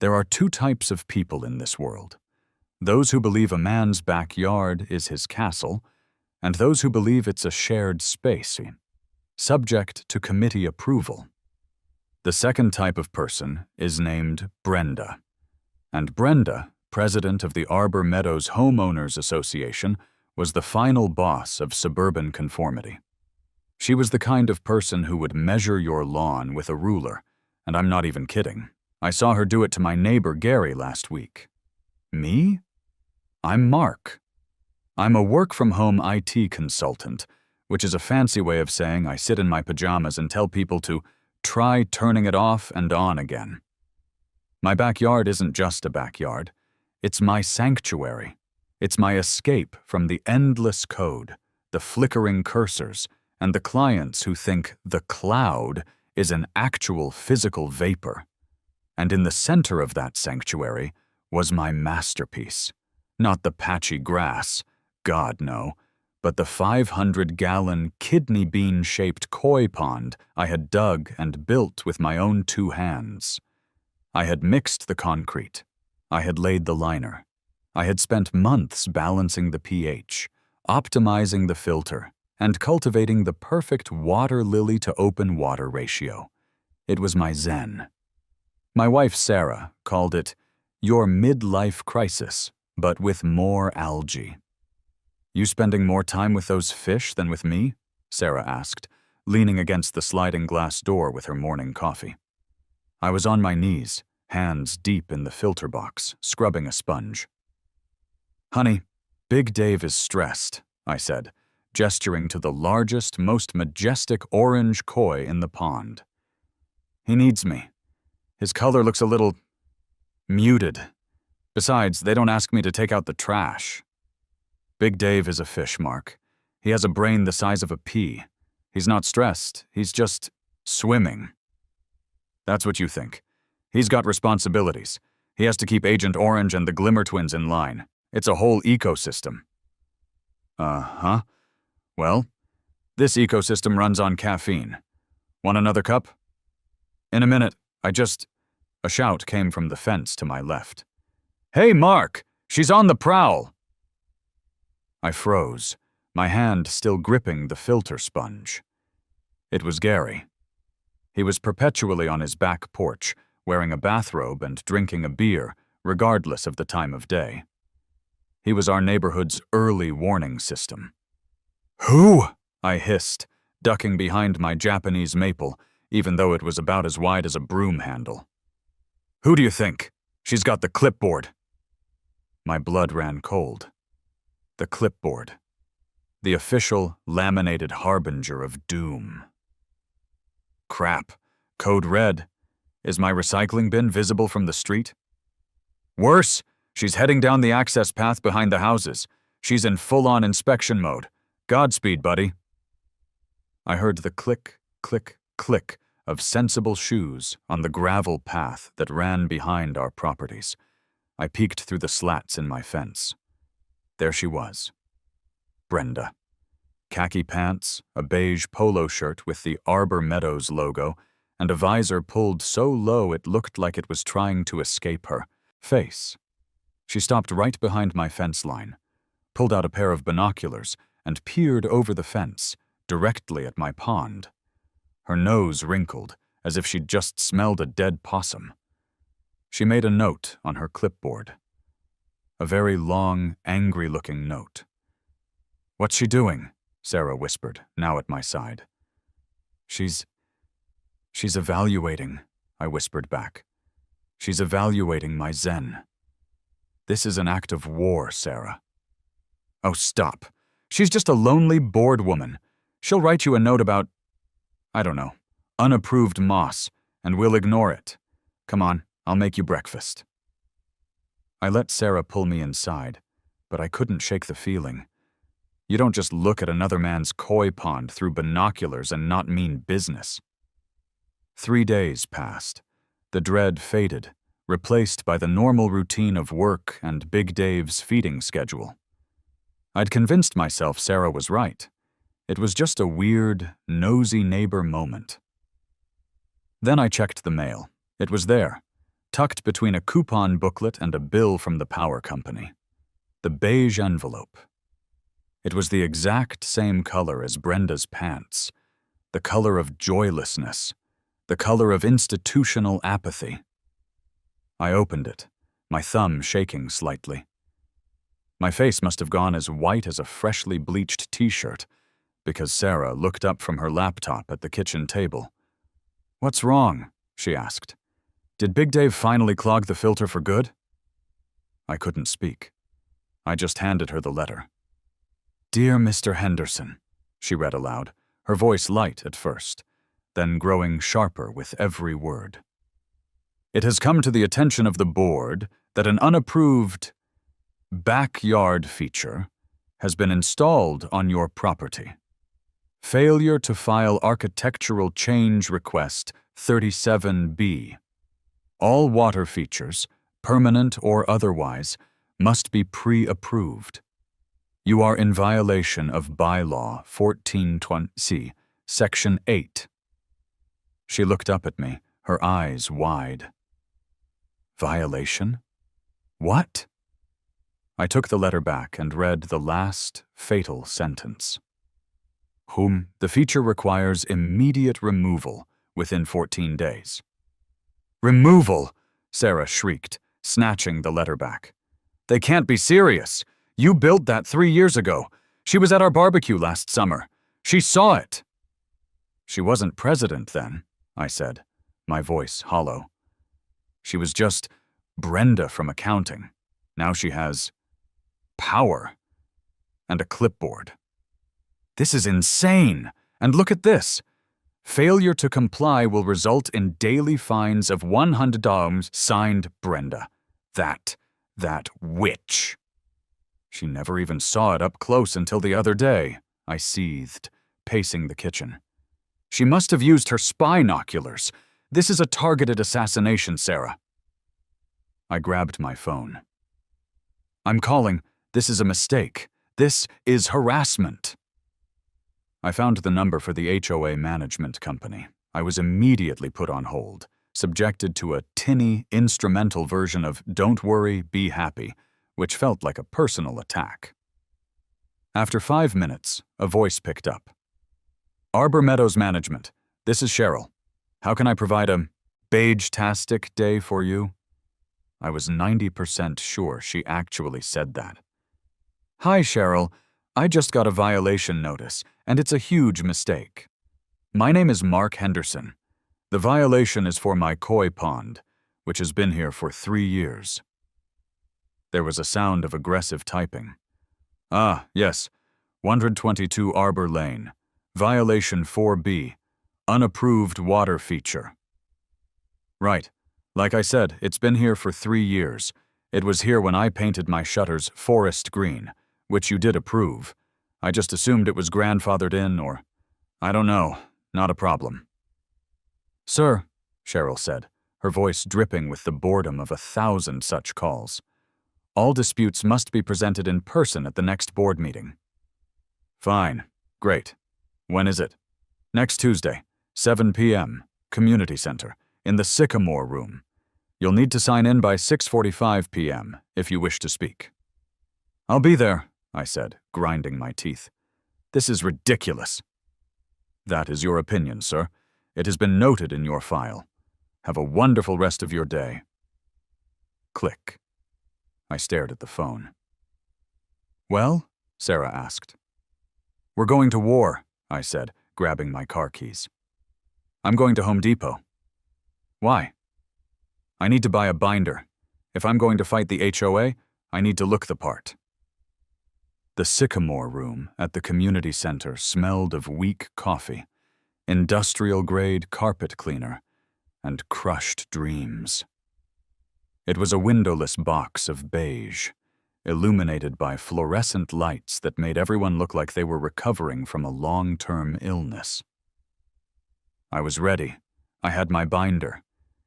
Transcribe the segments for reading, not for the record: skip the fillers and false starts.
There are two types of people in this world: those who believe a man's backyard is his castle, and those who believe it's a shared space, subject to committee approval. The second type of person is named Brenda. And Brenda, president of the Arbor Meadows Homeowners Association, was the final boss of suburban conformity. She was the kind of person who would measure your lawn with a ruler, and I'm not even kidding. I saw her do it to my neighbor Gary last week. Me? I'm Mark. I'm a work-from-home IT consultant, which is a fancy way of saying I sit in my pajamas and tell people to try turning it off and on again. My backyard isn't just a backyard. It's my sanctuary. It's my escape from the endless code, the flickering cursors, and the clients who think the cloud is an actual physical vapor. And in the center of that sanctuary was my masterpiece. Not the patchy grass, God no, but the 500-gallon kidney bean-shaped koi pond I had dug and built with my own 2 hands. I had mixed the concrete. I had laid the liner. I had spent months balancing the pH, optimizing the filter, and cultivating the perfect water lily to open water ratio. It was my zen. My wife Sarah called it your midlife crisis, but with more algae. You spending more time with those fish than with me? Sarah asked, leaning against the sliding glass door with her morning coffee. I was on my knees, hands deep in the filter box, scrubbing a sponge. Honey, Big Dave is stressed, I said, gesturing to the largest, most majestic orange koi in the pond. He needs me. His color looks a little muted. Besides, they don't ask me to take out the trash. Big Dave is a fish, Mark. He has a brain the size of a pea. He's not stressed. He's just swimming. That's what you think. He's got responsibilities. He has to keep Agent Orange and the Glimmer Twins in line. It's a whole ecosystem. Uh-huh. Well, this ecosystem runs on caffeine. Want another cup? In a minute. A shout came from the fence to my left. Hey, Mark! She's on the prowl! I froze, my hand still gripping the filter sponge. It was Gary. He was perpetually on his back porch, wearing a bathrobe and drinking a beer, regardless of the time of day. He was our neighborhood's early warning system. Who? I hissed, ducking behind my Japanese maple, even though it was about as wide as a broom handle. Who do you think? She's got the clipboard. My blood ran cold. The clipboard. The official, laminated harbinger of doom. Crap. Code red. Is my recycling bin visible from the street? Worse, she's heading down the access path behind the houses. She's in full-on inspection mode. Godspeed, buddy. I heard the click, click, click of sensible shoes on the gravel path that ran behind our properties. I peeked through the slats in my fence. There she was. Brenda. Khaki pants, a beige polo shirt with the Arbor Meadows logo, and a visor pulled so low it looked like it was trying to escape her face. She stopped right behind my fence line, pulled out a pair of binoculars, and peered over the fence, directly at my pond. Her nose wrinkled, as if she'd just smelled a dead possum. She made a note on her clipboard. A very long, angry-looking note. What's she doing? Sarah whispered, now at my side. She's evaluating, I whispered back. She's evaluating my zen. This is an act of war, Sarah. Oh, stop. She's just a lonely, bored woman. She'll write you a note about, I don't know, unapproved moss, and we'll ignore it. Come on, I'll make you breakfast. I let Sarah pull me inside, but I couldn't shake the feeling. You don't just look at another man's koi pond through binoculars and not mean business. 3 days passed. The dread faded, replaced by the normal routine of work and Big Dave's feeding schedule. I'd convinced myself Sarah was right. It was just a weird, nosy neighbor moment. Then I checked the mail. It was there. tucked between a coupon booklet and a bill from the power company. The beige envelope. It was the exact same color as Brenda's pants, the color of joylessness, the color of institutional apathy. I opened it, my thumb shaking slightly. My face must have gone as white as a freshly bleached t-shirt, because Sarah looked up from her laptop at the kitchen table. "What's wrong?" she asked. "Did Big Dave finally clog the filter for good?" I couldn't speak. I just handed her the letter. "Dear Mr. Henderson," she read aloud, her voice light at first, then growing sharper with every word. "It has come to the attention of the board that an unapproved backyard feature has been installed on your property. Failure to file architectural change request 37B. All water features, permanent or otherwise, must be pre-approved. You are in violation of Bylaw 1420C, Section 8. She looked up at me, her eyes wide. Violation? What? I took the letter back and read the last, fatal sentence. The feature requires immediate removal within 14 days. Removal! Sarah shrieked, snatching the letter back. They can't be serious. You built that 3 years ago. She was at our barbecue last summer. She saw it. She wasn't president then, I said, my voice hollow. She was just Brenda from accounting. Now she has power and a clipboard. This is insane. And look at this. Failure to comply will result in daily fines of $100, signed Brenda. That witch. She never even saw it up close until the other day, I seethed, pacing the kitchen. She must have used her spinoculars. This is a targeted assassination, Sarah. I grabbed my phone. I'm calling. This is a mistake. This is harassment. I found the number for the HOA management company. I was immediately put on hold, subjected to a tinny, instrumental version of "Don't worry, be happy," which felt like a personal attack. After 5 minutes, a voice picked up. Arbor Meadows Management, this is Cheryl. How can I provide a beige-tastic day for you? I was 90% sure she actually said that. Hi, Cheryl. I just got a violation notice, and it's a huge mistake. My name is Mark Henderson. The violation is for my koi pond, which has been here for 3 years. There was a sound of aggressive typing. Ah, yes, 122 Arbor Lane. Violation 4B. Unapproved water feature. Right. Like I said, it's been here for 3 years. It was here when I painted my shutters forest green, which you did approve. I just assumed it was grandfathered in or, I don't know, not a problem. Sir, Cheryl said, her voice dripping with the boredom of 1,000 such calls. All disputes must be presented in person at the next board meeting. Fine. Great. When is it? Next Tuesday, 7 p.m., Community Center, in the Sycamore Room. You'll need to sign in by 6:45 p.m. if you wish to speak. I'll be there, I said, grinding my teeth. This is ridiculous. That is your opinion, sir. It has been noted in your file. Have a wonderful rest of your day. Click. I stared at the phone. Well? Sarah asked. We're going to war, I said, grabbing my car keys. I'm going to Home Depot. Why? I need to buy a binder. If I'm going to fight the HOA, I need to look the part. The Sycamore Room at the community center smelled of weak coffee, industrial-grade carpet cleaner, and crushed dreams. It was a windowless box of beige, illuminated by fluorescent lights that made everyone look like they were recovering from a long-term illness. I was ready. I had my binder.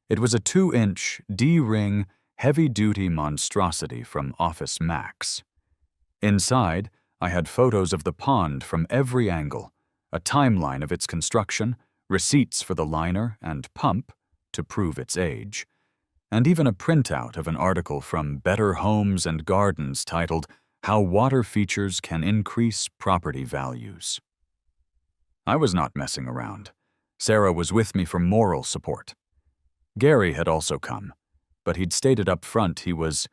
It was a 2-inch, D-ring, heavy-duty monstrosity from Office Max. Inside, I had photos of the pond from every angle, a timeline of its construction, receipts for the liner and pump to prove its age, and even a printout of an article from Better Homes and Gardens titled How Water Features Can Increase Property Values. I was not messing around. Sarah was with me for moral support. Gary had also come, but he'd stated up front he was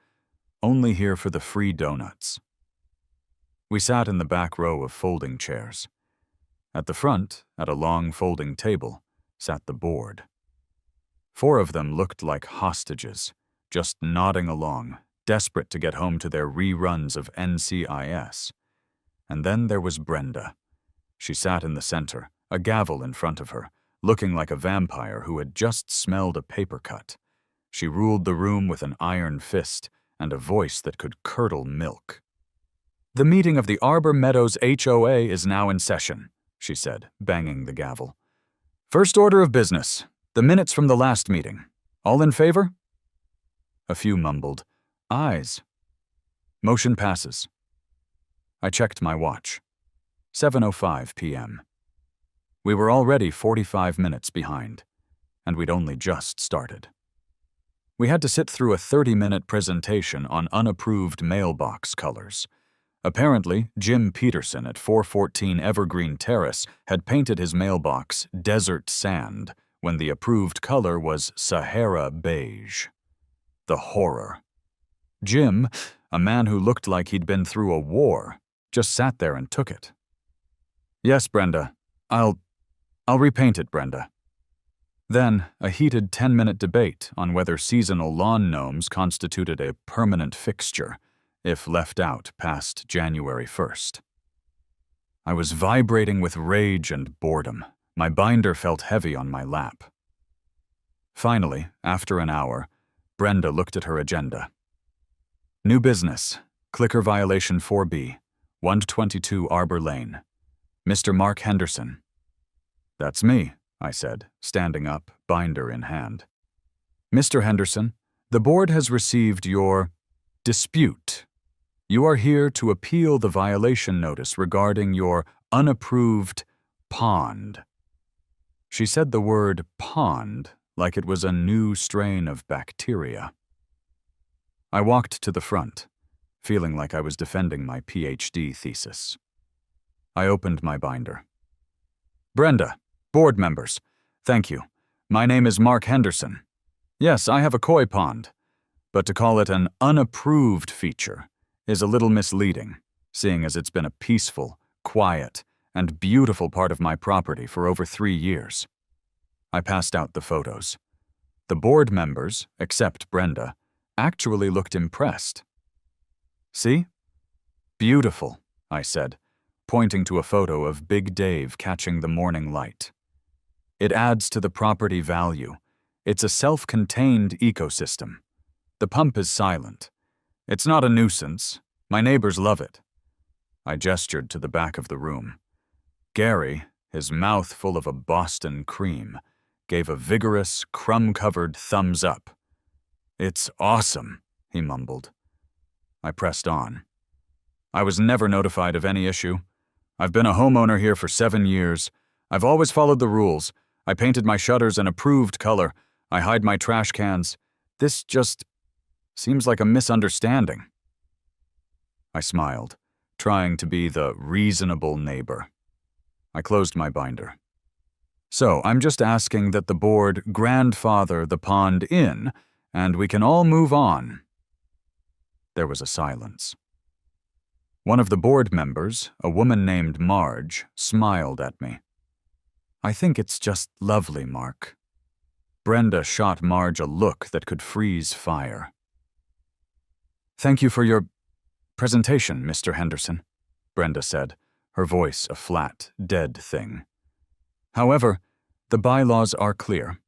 only here for the free donuts. We sat in the back row of folding chairs. At the front, at a long folding table, sat the board. 4 of them looked like hostages, just nodding along, desperate to get home to their reruns of NCIS. And then there was Brenda. She sat in the center, a gavel in front of her, looking like a vampire who had just smelled a paper cut. She ruled the room with an iron fist and a voice that could curdle milk. "The meeting of the Arbor Meadows HOA is now in session," she said, banging the gavel. "First order of business, the minutes from the last meeting. All in favor?" A few mumbled, "Ayes." Motion passes. I checked my watch. 7:05 p.m. We were already 45 minutes behind, and we'd only just started. We had to sit through a 30-minute presentation on unapproved mailbox colors. Apparently, Jim Peterson at 414 Evergreen Terrace had painted his mailbox desert sand when the approved color was Sahara beige. The horror. Jim, a man who looked like he'd been through a war, just sat there and took it. "Yes, Brenda. I'll repaint it, Brenda." Then, a heated 10-minute debate on whether seasonal lawn gnomes constituted a permanent fixture, if left out past January 1st. I was vibrating with rage and boredom. My binder felt heavy on my lap. Finally, after an hour, Brenda looked at her agenda. "New business, clicker violation 4B, 122 Arbor Lane. Mr. Mark Henderson." "That's me," I said, standing up, binder in hand. "Mr. Henderson, the board has received your dispute. You are here to appeal the violation notice regarding your unapproved pond." She said the word pond like it was a new strain of bacteria. I walked to the front, feeling like I was defending my PhD thesis. I opened my binder. "Brenda, board members, thank you. My name is Mark Henderson. Yes, I have a koi pond, but to call it an unapproved feature is a little misleading, seeing as it's been a peaceful, quiet, and beautiful part of my property for over 3 years. I passed out the photos. The board members, except Brenda, actually looked impressed. "See? Beautiful," I said, pointing to a photo of Big Dave catching the morning light. "It adds to the property value. It's a self-contained ecosystem. The pump is silent. It's not a nuisance. My neighbors love it." I gestured to the back of the room. Gary, his mouth full of a Boston cream, gave a vigorous, crumb-covered thumbs up. "It's awesome," he mumbled. I pressed on. "I was never notified of any issue. I've been a homeowner here for 7 years. I've always followed the rules. I painted my shutters an approved color. I hide my trash cans. This just seems like a misunderstanding." I smiled, trying to be the reasonable neighbor. I closed my binder. "So, I'm just asking that the board grandfather the pond in, and we can all move on." There was a silence. One of the board members, a woman named Marge, smiled at me. "I think it's just lovely, Mark." Brenda shot Marge a look that could freeze fire. "Thank you for your presentation, Mr. Henderson," Brenda said, her voice a flat, dead thing. "However, the bylaws are clear."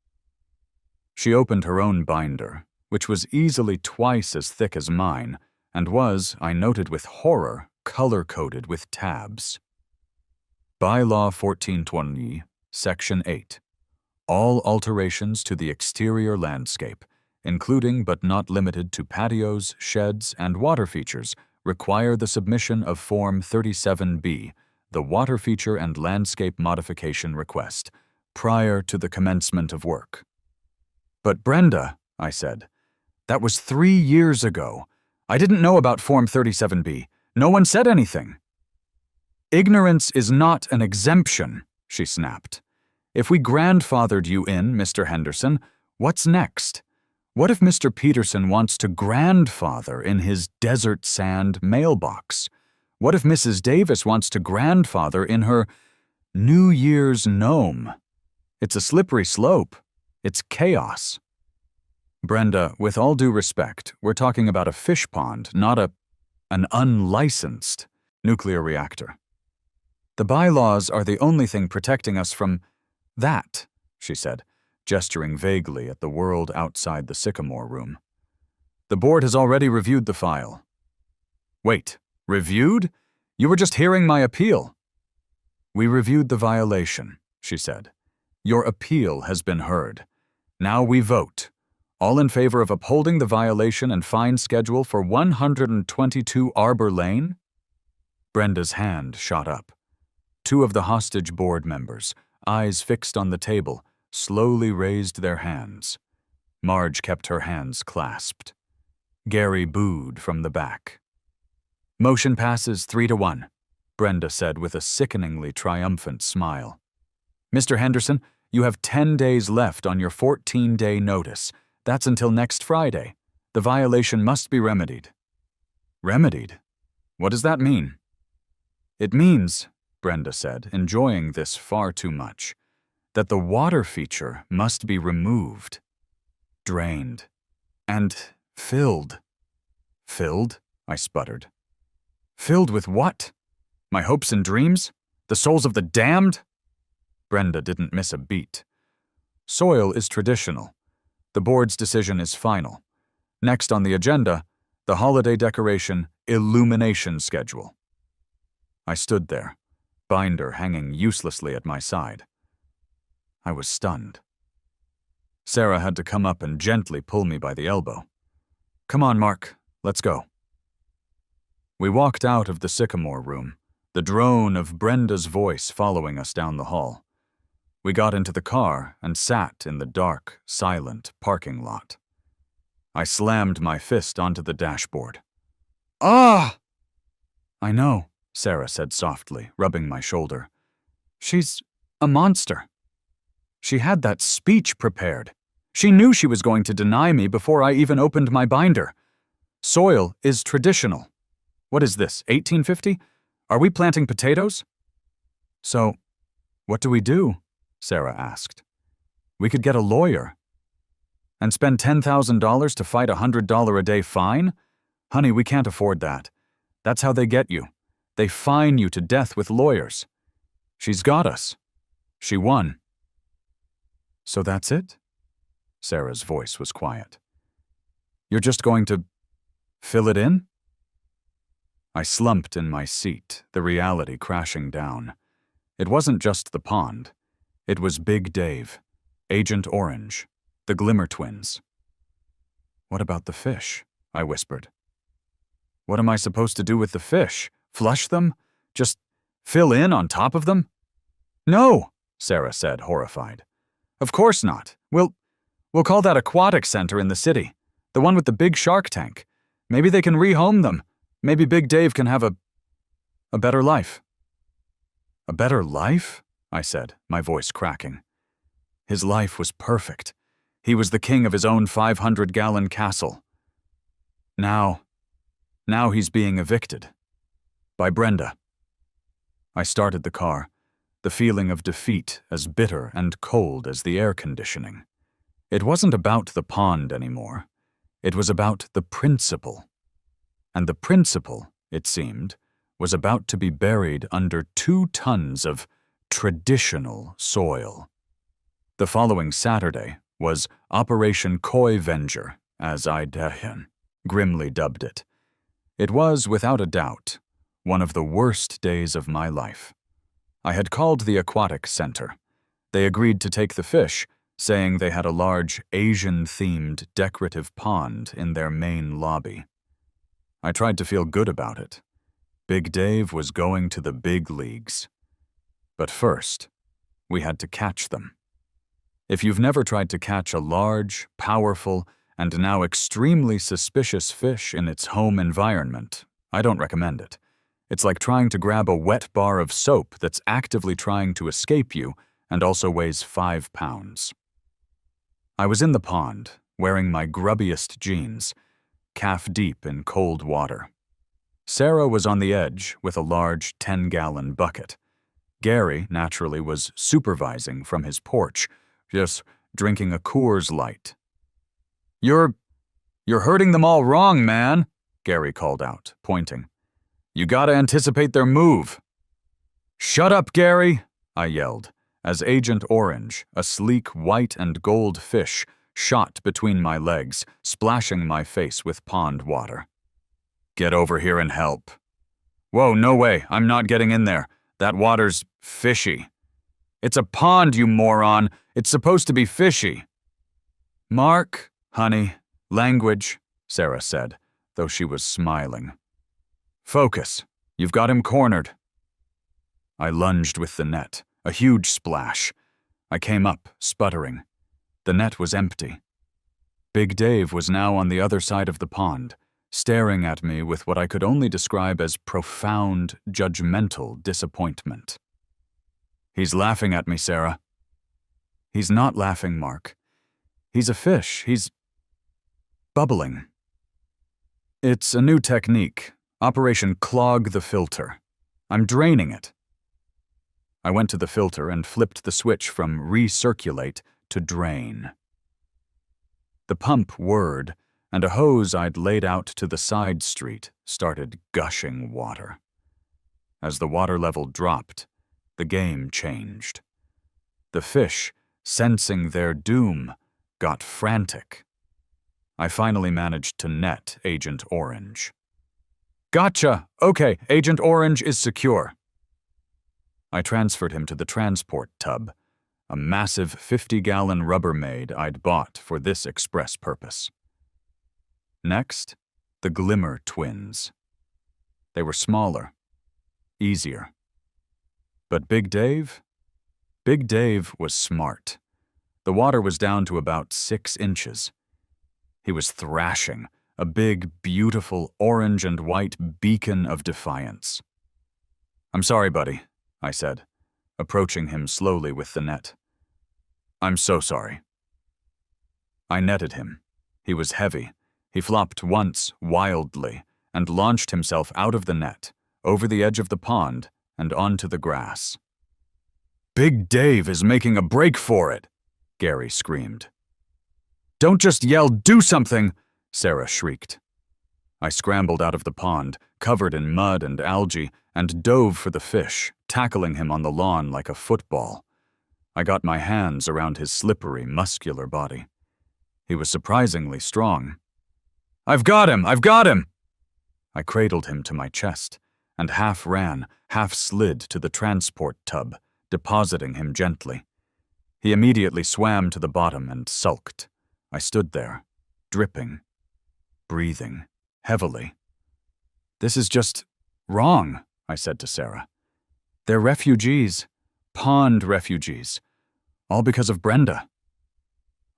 She opened her own binder, which was easily twice as thick as mine, and was, I noted with horror, color-coded with tabs. Bylaw 1420, Section 8. All alterations to the exterior landscape, including but not limited to patios, sheds, and water features, require the submission of Form 37B, the Water Feature and Landscape Modification Request, prior to the commencement of work. "But Brenda," I said, That was 3 years ago. I didn't know about Form 37B. No one said anything. Ignorance is not an exemption, she snapped. If we grandfathered you in, Mr. Henderson, what's next? What if Mr. Peterson wants to grandfather in his desert sand mailbox? What if Mrs. Davis wants to grandfather in her New Year's gnome? It's a slippery slope. It's chaos. Brenda, with all due respect, we're talking about a fish pond, not an unlicensed nuclear reactor. The bylaws are the only thing protecting us from that, she said, gesturing vaguely at the world outside the sycamore room. The board has already reviewed the file. Wait, reviewed? You were just hearing my appeal. We reviewed the violation, she said. Your appeal has been heard. Now we vote. All in favor of upholding the violation and fine schedule for 122 Arbor Lane? Brenda's hand shot up. 2 of the hostage board members, eyes fixed on the table, slowly raised their hands. Marge kept her hands clasped. Gary booed from the back. Motion passes 3-1, Brenda said with a sickeningly triumphant smile. Mr. Henderson, you have 10 days left on your 14-day notice. That's until next Friday. The violation must be remedied. Remedied? What does that mean? It means, Brenda said, enjoying this far too much, that the water feature must be removed, drained, and filled. Filled? I sputtered. Filled with what? My hopes and dreams? The souls of the damned? Brenda didn't miss a beat. Soil is traditional. The board's decision is final. Next on the agenda, the holiday decoration illumination schedule. I stood there, binder hanging uselessly at my side. I was stunned. Sarah had to come up and gently pull me by the elbow. Come on, Mark, let's go. We walked out of the sycamore room, the drone of Brenda's voice following us down the hall. We got into the car and sat in the dark, silent parking lot. I slammed my fist onto the dashboard. Ah! I know, Sarah said softly, rubbing my shoulder. She's a monster. She had that speech prepared. She knew she was going to deny me before I even opened my binder. Soil is traditional. What is this, 1850? Are we planting potatoes? So, what do we do? Sarah asked. We could get a lawyer. And spend $10,000 to fight a $100 a day fine? Honey, we can't afford that. That's how they get you. They fine you to death with lawyers. She's got us. She won. So that's it? Sarah's voice was quiet. You're just going to fill it in? I slumped in my seat, the reality crashing down. It wasn't just the pond. It was Big Dave, Agent Orange, the Glimmer Twins. What about the fish? I whispered. What am I supposed to do with the fish? Flush them? Just fill in on top of them? No, Sarah said, horrified. Of course not. We'll call that Aquatic Center in the city, the one with the big shark tank. Maybe they can rehome them. Maybe Big Dave can have a better life. A better life? I said, my voice cracking. His life was perfect. He was the king of his own 500-gallon castle. Now he's being evicted. By Brenda. I started the car, the feeling of defeat as bitter and cold as the air conditioning. It wasn't about the pond anymore. It was about the principle. And the principle, it seemed, was about to be buried under 2 tons of traditional soil. The following Saturday was Operation Koi Venger, as I'd grimly dubbed it. It was, without a doubt, one of the worst days of my life. I had called the Aquatic Center. They agreed to take the fish, saying they had a large Asian-themed decorative pond in their main lobby. I tried to feel good about it. Big Dave was going to the big leagues. But first, we had to catch them. If you've never tried to catch a large, powerful, and now extremely suspicious fish in its home environment. I don't recommend it. It's like trying to grab a wet bar of soap that's actively trying to escape you and also weighs 5 pounds. I was in the pond, wearing my grubbiest jeans, calf-deep in cold water. Sarah was on the edge with a large 10-gallon bucket. Gary, naturally, was supervising from his porch, just drinking a Coors Light. You're hurting them all wrong, man," Gary called out, pointing. "You gotta anticipate their move." "Shut up, Gary," I yelled, as Agent Orange, a sleek white and gold fish, shot between my legs, splashing my face with pond water. "Get over here and help." "Whoa, no way, I'm not getting in there. That water's fishy." "It's a pond, you moron. It's supposed to be fishy." "Mark, honey, language," Sarah said, though she was smiling. "Focus. You've got him cornered." I lunged with the net, a huge splash. I came up, sputtering. The net was empty. Big Dave was now on the other side of the pond, staring at me with what I could only describe as profound, judgmental disappointment. "He's laughing at me, Sarah." "He's not laughing, Mark. He's a fish. He's bubbling. It's a new technique, Operation Clog the Filter. I'm draining it." I went to the filter and flipped the switch from recirculate to drain. The pump whirred, and a hose I'd laid out to the side street started gushing water. As the water level dropped, the game changed. The fish, sensing their doom, got frantic. I finally managed to net Agent Orange. "Gotcha! Okay, Agent Orange is secure." I transferred him to the transport tub, a massive 50-gallon Rubbermaid I'd bought for this express purpose. Next, the Glimmer twins. They were smaller, easier. But Big Dave? Big Dave was smart. The water was down to about 6 inches. He was thrashing, a big, beautiful orange and white beacon of defiance. "I'm sorry, buddy," I said, approaching him slowly with the net. "I'm so sorry." I netted him. He was heavy. He flopped once, wildly, and launched himself out of the net, over the edge of the pond, and onto the grass. "Big Dave is making a break for it," Gary screamed. "Don't just yell, do something!" Sarah shrieked. I scrambled out of the pond, covered in mud and algae, and dove for the fish, tackling him on the lawn like a football. I got my hands around his slippery, muscular body. He was surprisingly strong. "I've got him! I've got him!" I cradled him to my chest, and half ran, half slid to the transport tub, depositing him gently. He immediately swam to the bottom and sulked. I stood there, dripping, breathing heavily. "This is just wrong," I said to Sarah. "They're refugees, pond refugees, all because of Brenda."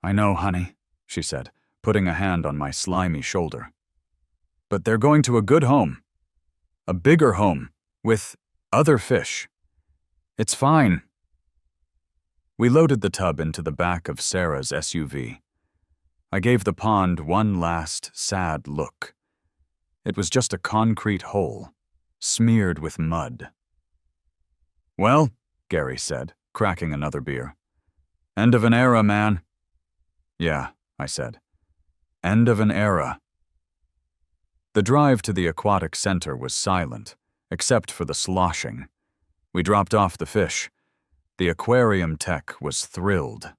"I know, honey," she said, putting a hand on my slimy shoulder. "But they're going to a good home, a bigger home, with other fish. It's fine." We loaded the tub into the back of Sarah's SUV. I gave the pond one last sad look. It was just a concrete hole, smeared with mud. "Well," Gary said, cracking another beer. "End of an era, man." "Yeah," I said. "End of an era." The drive to the aquatic center was silent, except for the sloshing. We dropped off the fish. The aquarium tech was thrilled.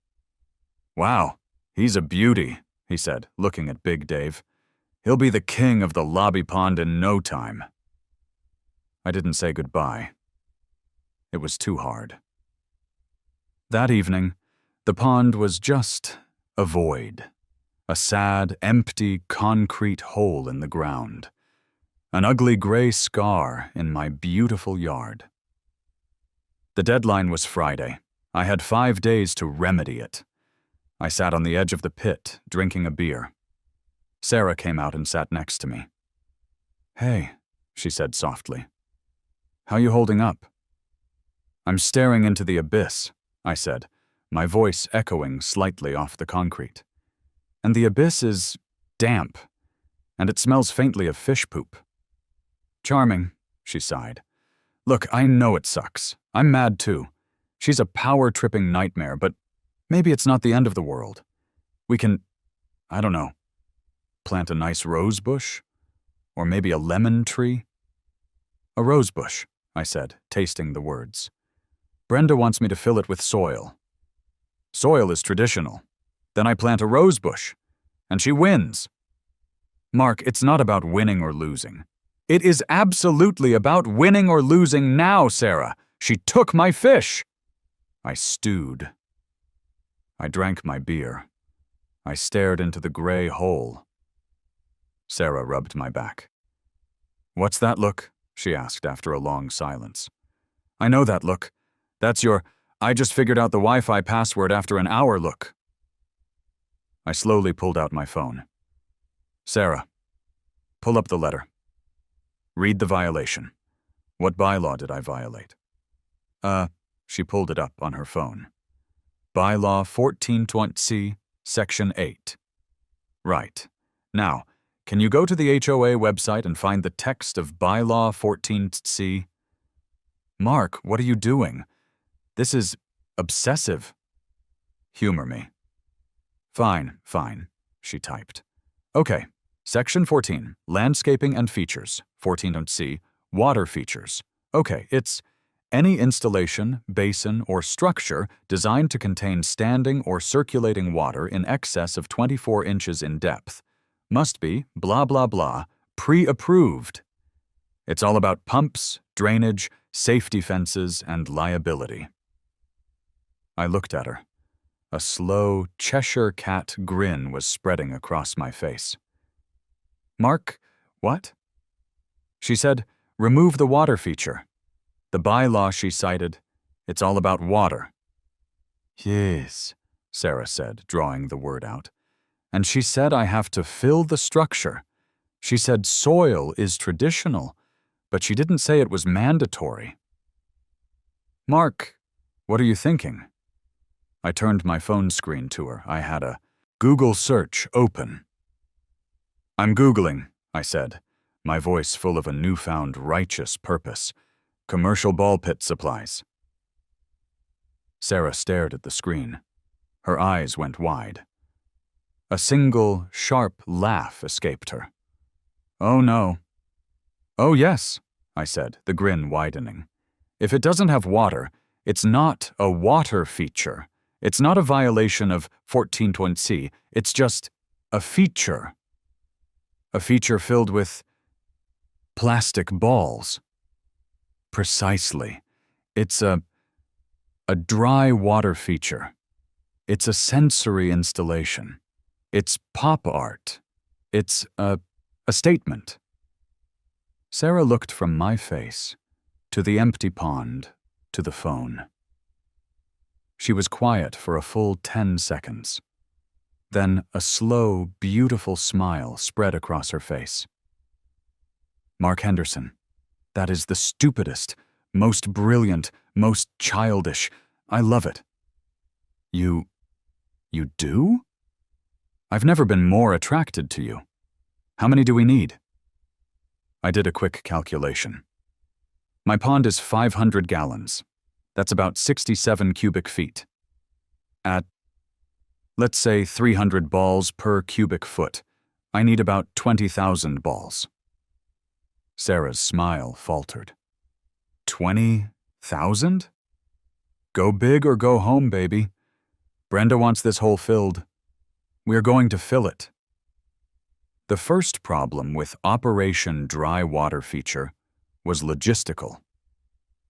"Wow, he's a beauty," he said, looking at Big Dave. "He'll be the king of the lobby pond in no time." I didn't say goodbye. It was too hard. That evening, the pond was just a void. A sad, empty, concrete hole in the ground. An ugly gray scar in my beautiful yard. The deadline was Friday. I had 5 days to remedy it. I sat on the edge of the pit, drinking a beer. Sarah came out and sat next to me. "Hey," she said softly. "How you holding up?" "I'm staring into the abyss," I said, my voice echoing slightly off the concrete. "And the abyss is damp, and it smells faintly of fish poop." "Charming," she sighed. "Look, I know it sucks. I'm mad too. She's a power-tripping nightmare, but maybe it's not the end of the world. We can, I don't know, plant a nice rose bush? Or maybe a lemon tree?" "A rose bush," I said, tasting the words. "Brenda wants me to fill it with soil." "Soil is traditional. Then I plant a rose bush. And she wins." "Mark, it's not about winning or losing." "It is absolutely about winning or losing now, Sarah. She took my fish." I stewed. I drank my beer. I stared into the gray hole. Sarah rubbed my back. "What's that look?" she asked after a long silence. "I know that look. That's your, I just figured out the Wi-Fi password after an hour look." I slowly pulled out my phone. "Sarah, pull up the letter. Read the violation. What bylaw did I violate?" She pulled it up on her phone. "Bylaw 1420C, Section 8. "Right. Now, can you go to the HOA website and find the text of Bylaw 14C? "Mark, what are you doing? This is obsessive." "Humor me." Fine, she typed. "Okay, Section 14, Landscaping and Features, 14.c, Water Features. Okay, it's any installation, basin, or structure designed to contain standing or circulating water in excess of 24 inches in depth. Must be, blah blah blah, pre-approved. It's all about pumps, drainage, safety fences, and liability." I looked at her. A slow Cheshire cat grin was spreading across my face. "Mark, what?" She said, "Remove the water feature. The bylaw she cited, it's all about water." "Yes," Sarah said, drawing the word out. "And she said I have to fill the structure. She said soil is traditional, but she didn't say it was mandatory." "Mark, what are you thinking?" I turned my phone screen to her. I had a Google search open. "I'm Googling," I said, my voice full of a newfound righteous purpose. "Commercial ball pit supplies." Sarah stared at the screen. Her eyes went wide. A single, sharp laugh escaped her. "Oh, no." "Oh, yes," I said, the grin widening. "If it doesn't have water, it's not a water feature. It's not a violation of 14.c. It's just a feature. A feature filled with plastic balls." "Precisely. It's a dry water feature. It's a sensory installation. It's pop art. It's a statement." Sarah looked from my face to the empty pond to the phone. She was quiet for a full 10 seconds. Then a slow, beautiful smile spread across her face. "Mark Henderson, that is the stupidest, most brilliant, most childish. I love it." You do?" "I've never been more attracted to you. How many do we need?" I did a quick calculation. "My pond is 500 gallons. That's about 67 cubic feet. At, let's say, 300 balls per cubic foot, I need about 20,000 balls." Sarah's smile faltered. 20,000? "Go big or go home, baby. Brenda wants this hole filled. We are going to fill it." The first problem with Operation Dry Water Feature was logistical.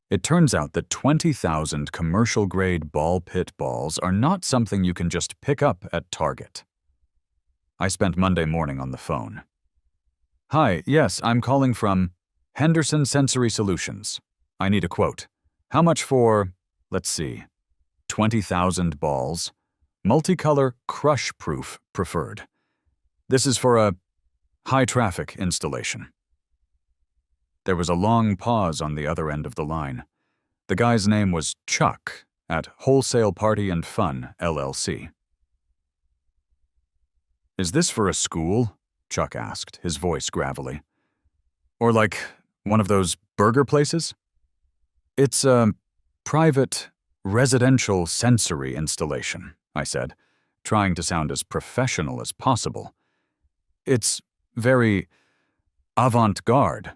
It turns out that 20,000 commercial-grade ball pit balls are not something you can just pick up at Target. I spent Monday morning on the phone. "Hi, yes, I'm calling from Henderson Sensory Solutions. I need a quote. How much for, let's see, 20,000 balls? Multicolor, crush-proof preferred. This is for a high-traffic installation. There was a long pause on the other end of the line. The guy's name was Chuck at Wholesale Party and Fun, LLC. Is this for a school? Chuck asked, his voice gravelly. Or like one of those burger places? It's a private, residential sensory installation, I said, trying to sound as professional as possible. It's very avant-garde.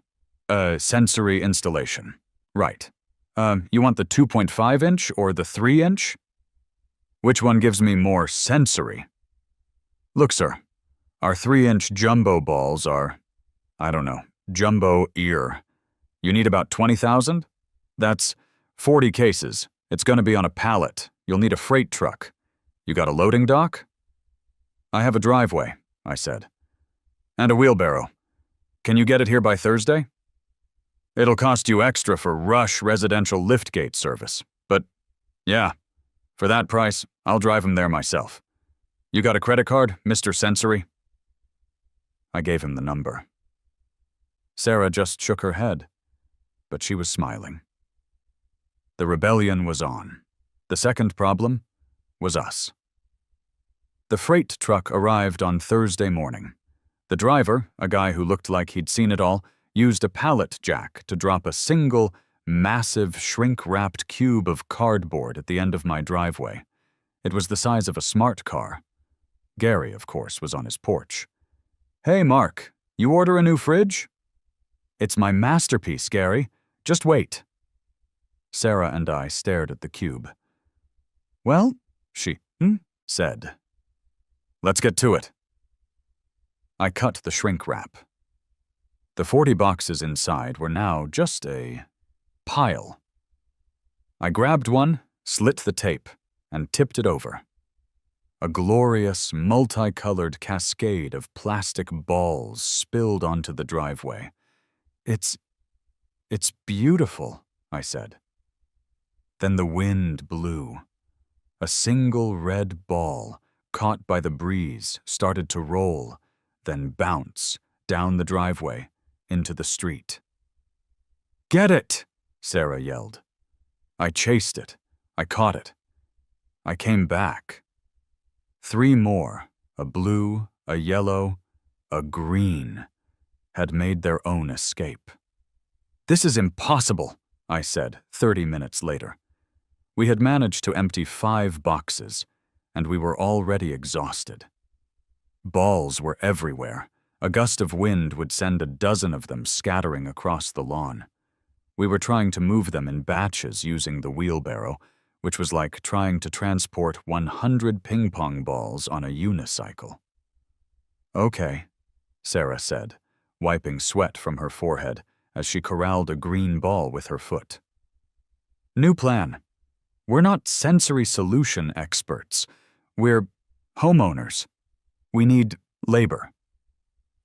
A sensory installation. Right. You want the 2.5-inch or the 3-inch? Which one gives me more sensory? Look, sir, our 3-inch jumbo balls are, I don't know, jumbo ear. You need about 20,000? That's 40 cases. It's going to be on a pallet. You'll need a freight truck. You got a loading dock? I have a driveway, I said. And a wheelbarrow. Can you get it here by Thursday? It'll cost you extra for Rush residential liftgate service. But, yeah, for that price, I'll drive him there myself. You got a credit card, Mr. Sensory? I gave him the number. Sarah just shook her head, but she was smiling. The rebellion was on. The second problem was us. The freight truck arrived on Thursday morning. The driver, a guy who looked like he'd seen it all, used a pallet jack to drop a single, massive, shrink-wrapped cube of cardboard at the end of my driveway. It was the size of a smart car. Gary, of course, was on his porch. Hey, Mark, you order a new fridge? It's my masterpiece, Gary. Just wait. Sarah and I stared at the cube. Well, she said. Let's get to it. I cut the shrink wrap. The 40 boxes inside were now just a pile. I grabbed one, slit the tape, and tipped it over. A glorious, multicolored cascade of plastic balls spilled onto the driveway. It's beautiful, I said. Then the wind blew. A single red ball, caught by the breeze, started to roll, then bounce down the driveway into the street. Get it! Sarah yelled. I chased it. I caught it. I came back. 3 more, a blue, a yellow, a green, had made their own escape. This is impossible, I said 30 minutes later. We had managed to empty 5 boxes, and we were already exhausted. Balls were everywhere. A gust of wind would send a dozen of them scattering across the lawn. We were trying to move them in batches using the wheelbarrow, which was like trying to transport 100 ping-pong balls on a unicycle. Okay, Sarah said, wiping sweat from her forehead as she corralled a green ball with her foot. New plan. We're not sensory solution experts. We're homeowners. We need labor.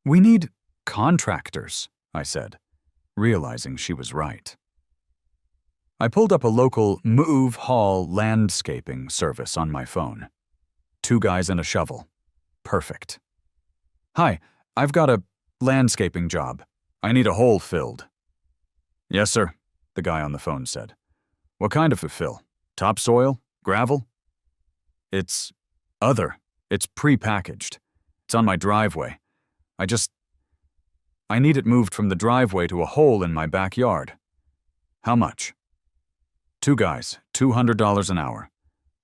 We need contractors, I said, realizing she was right. I pulled up a local move haul landscaping service on my phone. 2 guys and a shovel. Perfect. Hi, I've got a landscaping job. I need a hole filled. Yes, sir, the guy on the phone said. What kind of a fill? Topsoil? Gravel? It's other. It's pre-packaged. It's on my driveway. I need it moved from the driveway to a hole in my backyard. How much? 2 guys, $200 an hour.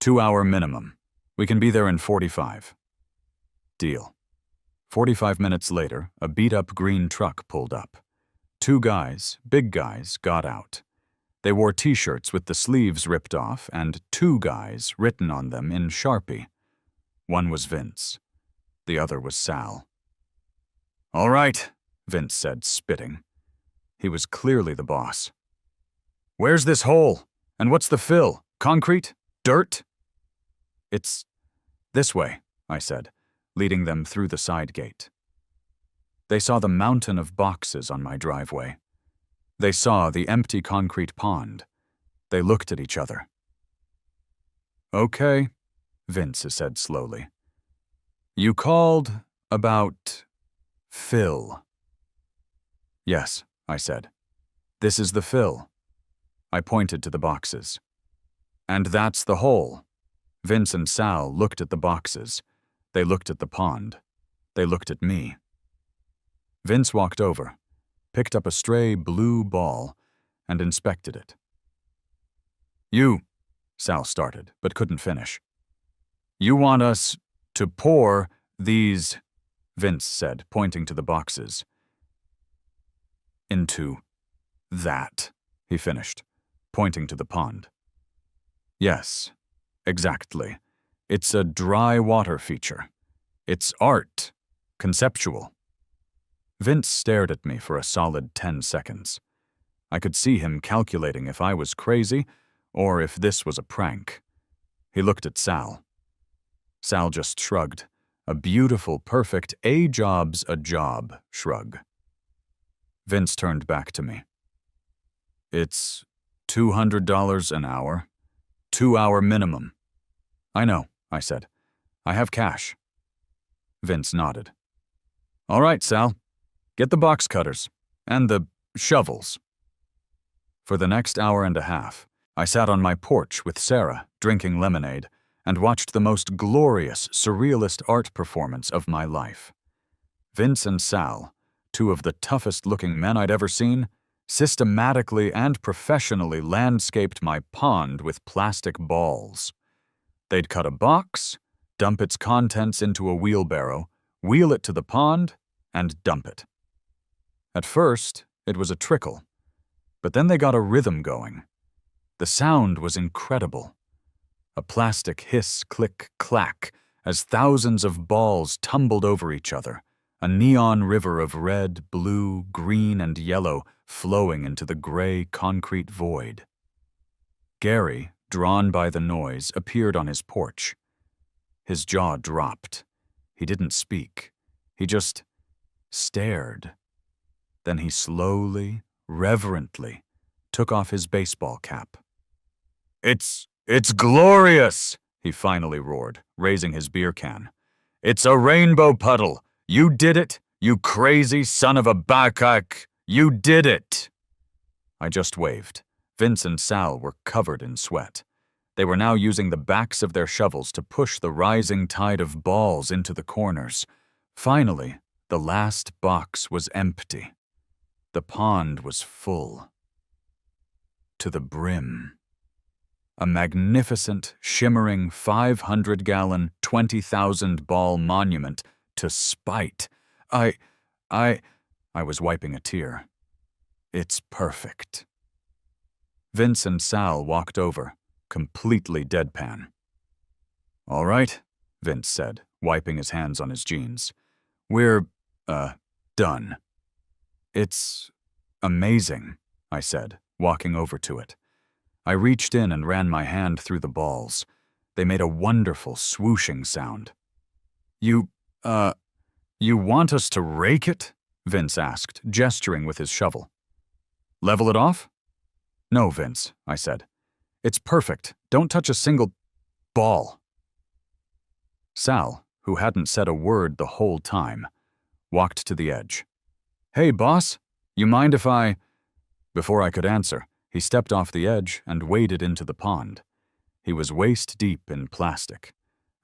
2-hour minimum. We can be there in 45. Deal. 45 minutes later, a beat-up green truck pulled up. 2 guys, big guys, got out. They wore T-shirts with the sleeves ripped off and 2 guys written on them in Sharpie. One was Vince. The other was Sal. All right, Vince said, spitting. He was clearly the boss. Where's this hole? And what's the fill? Concrete? Dirt? It's this way, I said, leading them through the side gate. They saw the mountain of boxes on my driveway. They saw the empty concrete pond. They looked at each other. Okay, Vince said slowly. You called, About fill. Yes, I said. This is the fill. I pointed to the boxes. And that's the hole. Vince and Sal looked at the boxes. They looked at the pond. They looked at me. Vince walked over, picked up a stray blue ball, and inspected it. You, Sal started, but couldn't finish. You want us to pour these, Vince said, pointing to the boxes. Into that, he finished, pointing to the pond. Yes, exactly. It's a dry water feature. It's art, conceptual. Vince stared at me for a solid 10 seconds. I could see him calculating if I was crazy or if this was a prank. He looked at Sal. Sal just shrugged, a beautiful, perfect a job's a job shrug. Vince turned back to me. It's $200 an hour, 2-hour minimum. I know, I said. I have cash. Vince nodded. All right, Sal. Get the box cutters and the shovels. For the next hour and a half, I sat on my porch with Sarah, drinking lemonade, and watched the most glorious, surrealist art performance of my life. Vince and Sal, two of the toughest-looking men I'd ever seen, systematically and professionally landscaped my pond with plastic balls. They'd cut a box, dump its contents into a wheelbarrow, wheel it to the pond, and dump it. At first, it was a trickle, but then they got a rhythm going. The sound was incredible. A plastic hiss, click, clack, as thousands of balls tumbled over each other, a neon river of red, blue, green, and yellow flowing into the gray concrete void. Gary, drawn by the noise, appeared on his porch. His jaw dropped. He didn't speak. He just stared. Then he slowly, reverently, took off his baseball cap. It's glorious, he finally roared, raising his beer can. It's a rainbow puddle. You did it, you crazy son of a bakak. You did it. I just waved. Vince and Sal were covered in sweat. They were now using the backs of their shovels to push the rising tide of balls into the corners. Finally, the last box was empty. The pond was full. To the brim. A magnificent, shimmering 500-gallon, 20,000-ball monument to spite. I was wiping a tear. It's perfect. Vince and Sal walked over, completely deadpan. All right, Vince said, wiping his hands on his jeans. We're, done. It's amazing, I said, walking over to it. I reached in and ran my hand through the balls. They made a wonderful swooshing sound. You want us to rake it? Vince asked, gesturing with his shovel. Level it off? No, Vince, I said. It's perfect. Don't touch a single ball. Sal, who hadn't said a word the whole time, walked to the edge. Hey, boss, you mind if I… Before I could answer, he stepped off the edge and waded into the pond. He was waist-deep in plastic.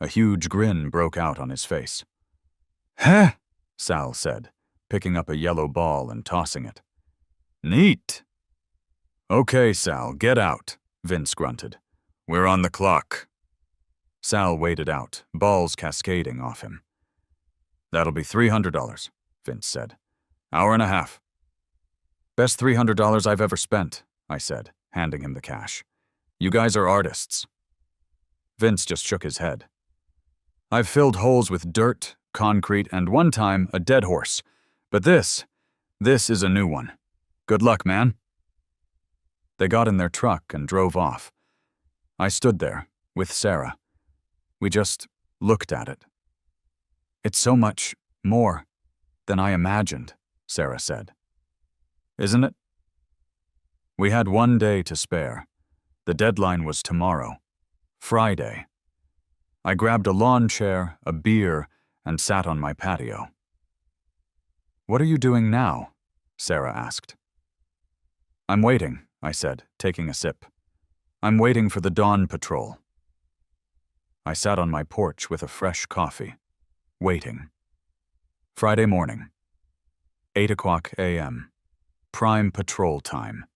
A huge grin broke out on his face. Heh, Sal said, picking up a yellow ball and tossing it. Neat. Okay, Sal, get out, Vince grunted. We're on the clock. Sal waded out, balls cascading off him. That'll be $300, Vince said. Hour and a half. Best $300 I've ever spent, I said, handing him the cash. You guys are artists. Vince just shook his head. I've filled holes with dirt, concrete, and one time a dead horse. But this is a new one. Good luck, man. They got in their truck and drove off. I stood there, with Sarah. We just looked at it. It's so much more than I imagined, Sarah said. Isn't it? We had 1 day to spare. The deadline was tomorrow, Friday. I grabbed a lawn chair, a beer, and sat on my patio. "What are you doing now?" Sarah asked. "I'm waiting," I said, taking a sip. "I'm waiting for the dawn patrol." I sat on my porch with a fresh coffee, waiting. Friday morning, 8:00 a.m., prime patrol time.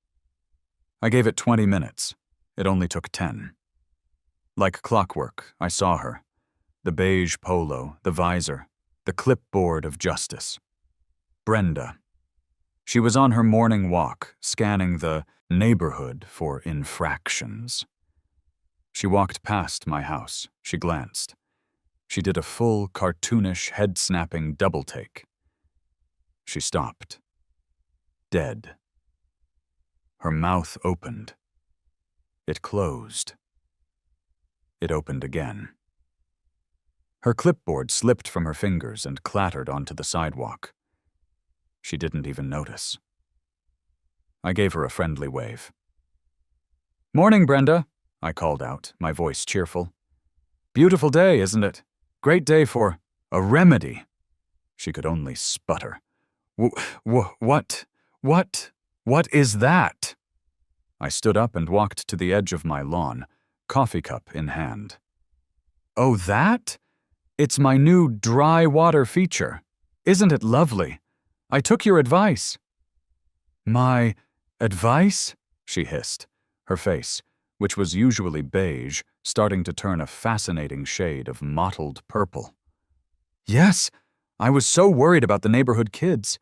I gave it 20 minutes. It only took 10. Like clockwork, I saw her. The beige polo, the visor, the clipboard of justice. Brenda. She was on her morning walk, scanning the neighborhood for infractions. She walked past my house. She glanced. She did a full, cartoonish, head-snapping double-take. She stopped. Dead. Her mouth opened. It closed. It opened again. Her clipboard slipped from her fingers and clattered onto the sidewalk. She didn't even notice. I gave her a friendly wave. "Morning, Brenda," I called out, my voice cheerful. "Beautiful day, isn't it? Great day for a remedy." She could only sputter. What is that?" I stood up and walked to the edge of my lawn, coffee cup in hand. "Oh, that? It's my new dry water feature. Isn't it lovely? I took your advice." "My advice?" she hissed, her face, which was usually beige, starting to turn a fascinating shade of mottled purple. "Yes, I was so worried about the neighborhood kids.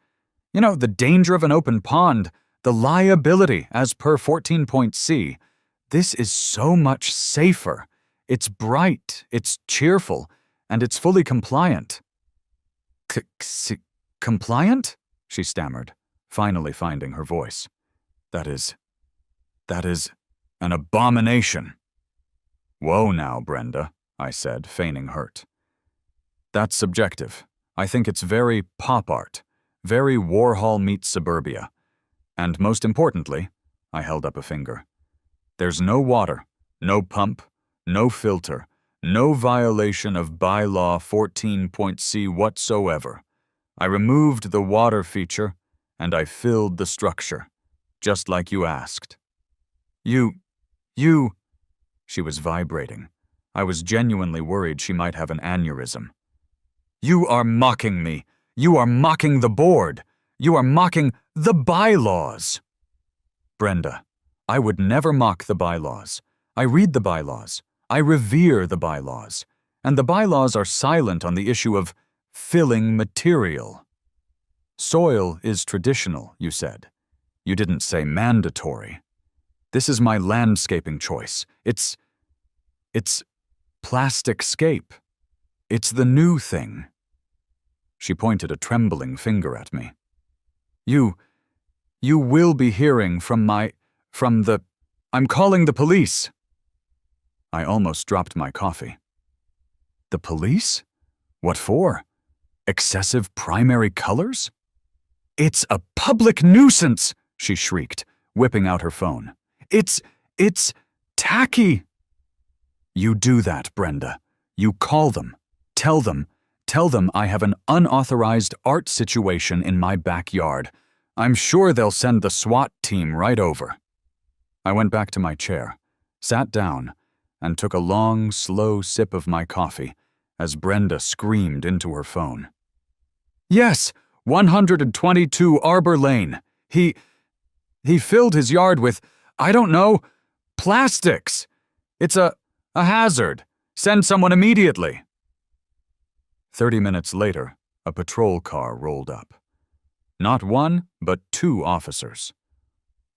You know, the danger of an open pond, the liability as per 14.c. This is so much safer. It's bright, it's cheerful, and it's fully compliant." Compliant?" she stammered, finally finding her voice. That is an abomination." "Whoa now, Brenda," I said, feigning hurt. "That's subjective. I think it's very pop art, very Warhol meets suburbia. And most importantly," I held up a finger, "there's no water, no pump, no filter, no violation of bylaw 14.c whatsoever. I removed the water feature, and I filled the structure, just like you asked." You... She was vibrating. I was genuinely worried she might have an aneurysm. "You are mocking me. You are mocking the board. You are mocking the bylaws." "Brenda, I would never mock the bylaws. I read the bylaws. I revere the bylaws. And the bylaws are silent on the issue of filling material. Soil is traditional, you said. You didn't say mandatory. This is my landscaping choice. It's plastic-scape. It's the new thing." She pointed a trembling finger at me. You will be hearing from I'm calling the police." I almost dropped my coffee. "The police? What for? Excessive primary colors?" "It's a public nuisance," she shrieked, whipping out her phone. It's tacky." "You do that, Brenda. You call them. Tell them I have an unauthorized art situation in my backyard. I'm sure they'll send the SWAT team right over." I went back to my chair, sat down, and took a long, slow sip of my coffee as Brenda screamed into her phone. "Yes, 122 Arbor Lane. He filled his yard with, I don't know, plastics. It's a hazard. Send someone immediately." 30 minutes later, a patrol car rolled up. Not one, but 2 officers.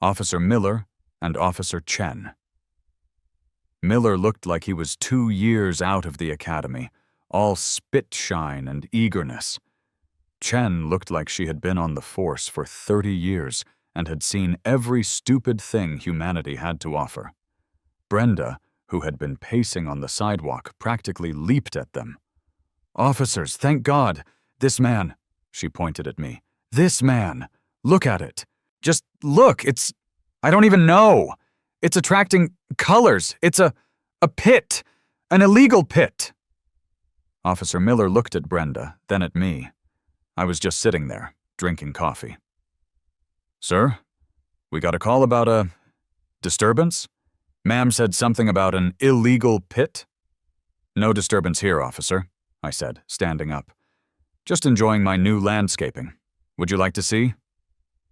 Officer Miller and Officer Chen. Miller looked like he was 2 years out of the academy, all spit shine and eagerness. Chen looked like she had been on the force for 30 years and had seen every stupid thing humanity had to offer. Brenda, who had been pacing on the sidewalk, practically leaped at them. "Officers, thank God! This man," she pointed at me, "this man, look at it. Just look, I don't even know. It's attracting colors. It's a pit, an illegal pit." Officer Miller looked at Brenda, then at me. I was just sitting there, drinking coffee. "Sir, we got a call about a disturbance? Ma'am said something about an illegal pit?" "No disturbance here, officer," I said, standing up. "Just enjoying my new landscaping. Would you like to see?"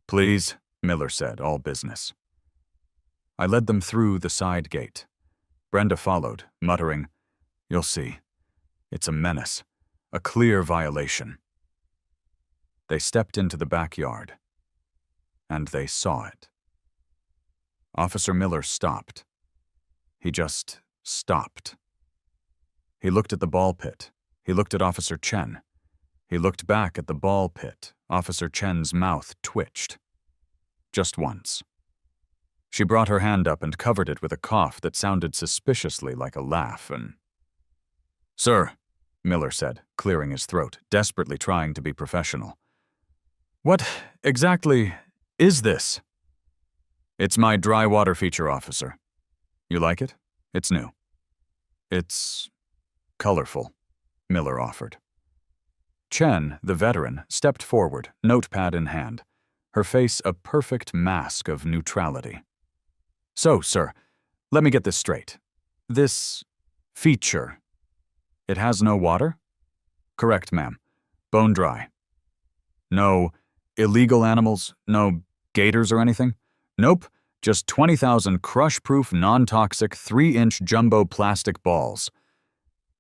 "Please," Miller said, all business. I led them through the side gate. Brenda followed, muttering, "You'll see. It's a menace. A clear violation." They stepped into the backyard. And they saw it. Officer Miller stopped. He just stopped. He looked at the ball pit. He looked at Officer Chen. He looked back at the ball pit. Officer Chen's mouth twitched. Just once. She brought her hand up and covered it with a cough that sounded suspiciously like a laugh, and... "Sir," Miller said, clearing his throat, desperately trying to be professional. "What exactly is this?" "It's my dry water feature, officer. You like it? It's new." "It's colorful," Miller offered. Chen, the veteran, stepped forward, notepad in hand, her face a perfect mask of neutrality. "So, sir, let me get this straight. This feature, it has no water?" "Correct, ma'am. Bone dry." "No illegal animals? No gators or anything?" "Nope. Just 20,000 crush-proof, non-toxic, 3-inch jumbo plastic balls."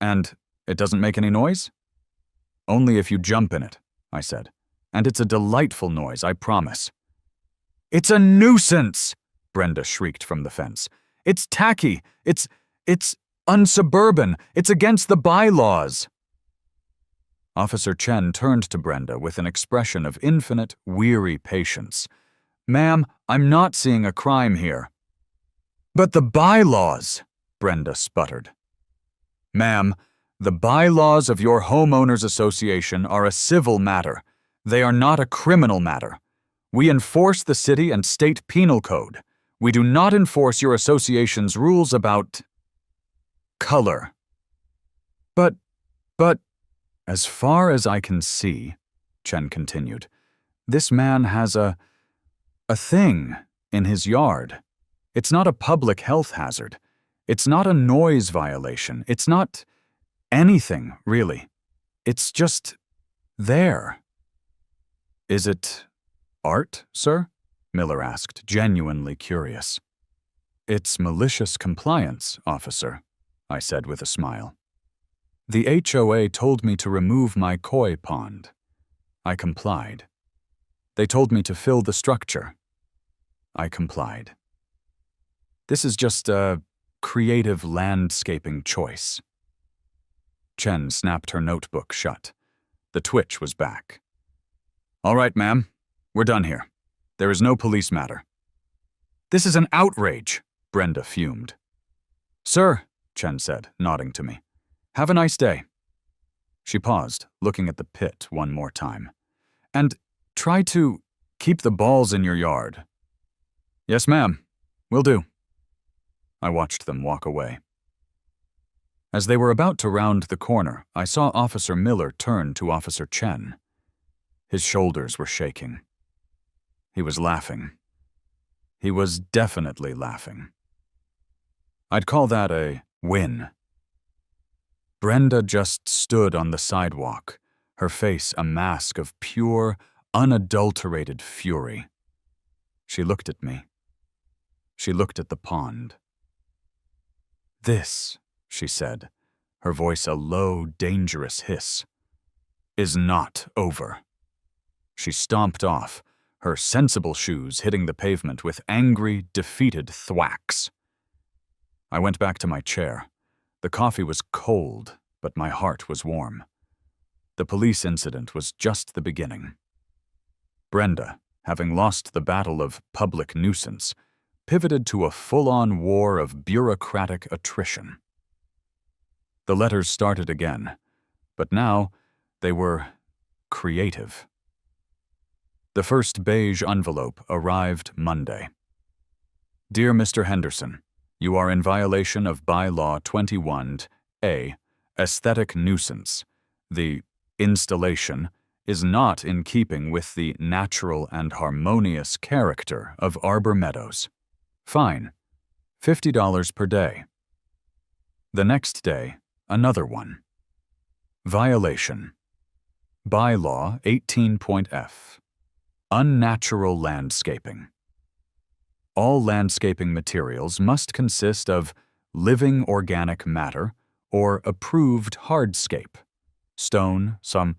"And it doesn't make any noise?" "Only if you jump in it," I said. "And it's a delightful noise, I promise." "It's a nuisance!" Brenda shrieked from the fence. "It's tacky. It's unsuburban. It's against the bylaws." Officer Chen turned to Brenda with an expression of infinite, weary patience. "Ma'am, I'm not seeing a crime here." "But the bylaws," Brenda sputtered. "Ma'am, the bylaws of your Homeowners Association are a civil matter. They are not a criminal matter. We enforce the city and state penal code. We do not enforce your association's rules about color." But, as far as I can see," Chen continued, "this man has a thing in his yard. It's not a public health hazard. It's not a noise violation. It's not anything, really. It's just there." "Is it art, sir?" Miller asked, genuinely curious. "It's malicious compliance, officer," I said with a smile. "The HOA told me to remove my koi pond. I complied. They told me to fill the structure. I complied. This is just a creative landscaping choice." Chen snapped her notebook shut. The twitch was back. "All right, ma'am. We're done here. There is no police matter." "This is an outrage," Brenda fumed. "Sir," Chen said, nodding to me, "have a nice day." She paused, looking at the pit one more time. "And try to keep the balls in your yard." "Yes, ma'am. Will do." I watched them walk away. As they were about to round the corner, I saw Officer Miller turn to Officer Chen. His shoulders were shaking. He was laughing. He was definitely laughing. I'd call that a win. Brenda just stood on the sidewalk, her face a mask of pure, unadulterated fury. She looked at me. She looked at the pond. "This," she said, her voice a low, dangerous hiss, "is not over." She stomped off, her sensible shoes hitting the pavement with angry, defeated thwacks. I went back to my chair. The coffee was cold, but my heart was warm. The police incident was just the beginning. Brenda, having lost the battle of public nuisance, pivoted to a full-on war of bureaucratic attrition. The letters started again, but now they were creative. The first beige envelope arrived Monday. "Dear Mr. Henderson, you are in violation of Bylaw 21A, Aesthetic nuisance. The installation is not in keeping with the natural and harmonious character of Arbor Meadows. Fine. $50 per day. The next day, another one. Violation. Bylaw 18.f. Unnatural landscaping. All landscaping materials must consist of living organic matter or approved hardscape, stone, some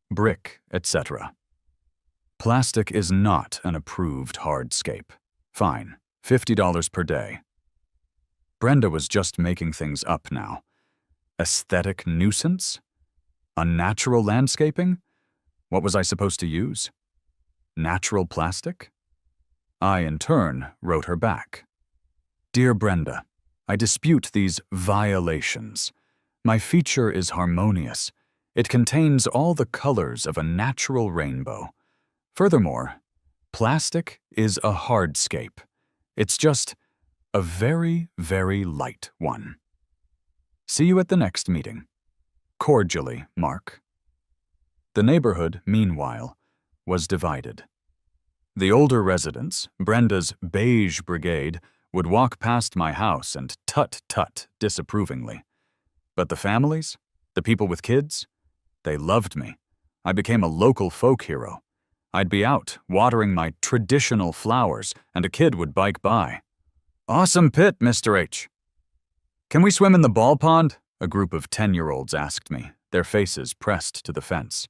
brick, etc. Plastic is not an approved hardscape. Fine. $50 per day. Brenda was just making things up now. Aesthetic nuisance? Unnatural landscaping? What was I supposed to use? Natural plastic? I, in turn, wrote her back. Dear Brenda, I dispute these violations. My feature is harmonious. It contains all the colors of a natural rainbow. Furthermore, plastic is a hardscape. It's just a very, very light one. See you at the next meeting. Cordially, Mark. The neighborhood, meanwhile, was divided. The older residents, Brenda's beige brigade, would walk past my house and tut-tut disapprovingly. But the families, the people with kids, they loved me. I became a local folk hero. I'd be out watering my traditional flowers, and a kid would bike by. Awesome pit, Mr. H. Can we swim in the ball pond? A group of 10-year-olds asked me, their faces pressed to the fence.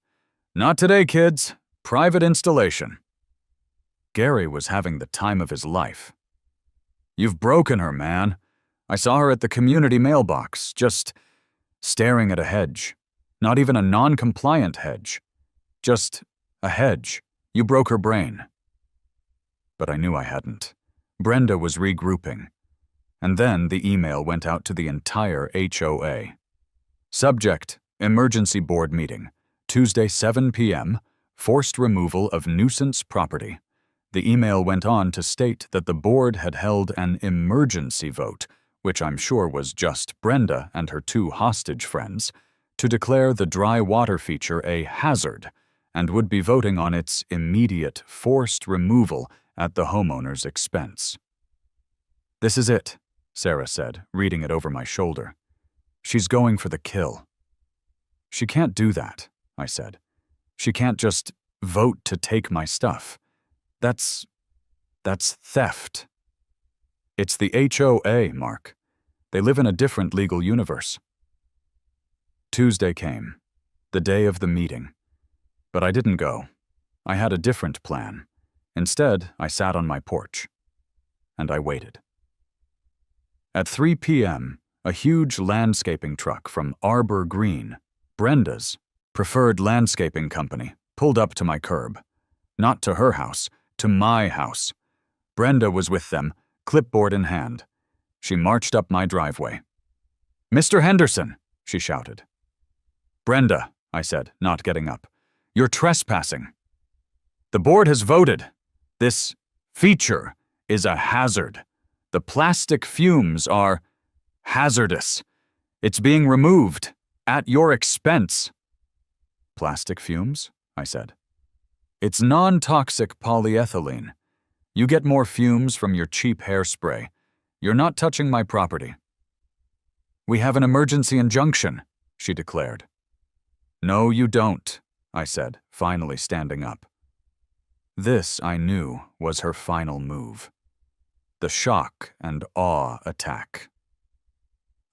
Not today, kids. Private installation. Gary was having the time of his life. You've broken her, man. I saw her at the community mailbox, just staring at a hedge. Not even a non-compliant hedge. Just a hedge. You broke her brain. But I knew I hadn't. Brenda was regrouping. And then the email went out to the entire HOA. Subject, emergency board meeting. Tuesday, 7 p.m., forced removal of nuisance property. The email went on to state that the board had held an emergency vote, which I'm sure was just Brenda and her 2 hostage friends, to declare the dry water feature a hazard, and would be voting on its immediate forced removal at the homeowner's expense. This is it, Sarah said, reading it over my shoulder. She's going for the kill. She can't do that, I said. She can't just vote to take my stuff. That's theft. It's the HOA, Mark. They live in a different legal universe. Tuesday came, the day of the meeting. But I didn't go. I had a different plan. Instead, I sat on my porch. And I waited. At 3 p.m., a huge landscaping truck from Arbor Green, Brenda's preferred landscaping company, pulled up to my curb. Not to her house, to my house. Brenda was with them, clipboard in hand. She marched up my driveway. Mr. Henderson, she shouted. Brenda, I said, not getting up. You're trespassing. The board has voted. This feature is a hazard. The plastic fumes are hazardous. It's being removed at your expense. Plastic fumes? I said. It's non-toxic polyethylene. You get more fumes from your cheap hairspray. You're not touching my property. We have an emergency injunction, she declared. No, you don't, I said, finally standing up. This, I knew, was her final move. The shock and awe attack.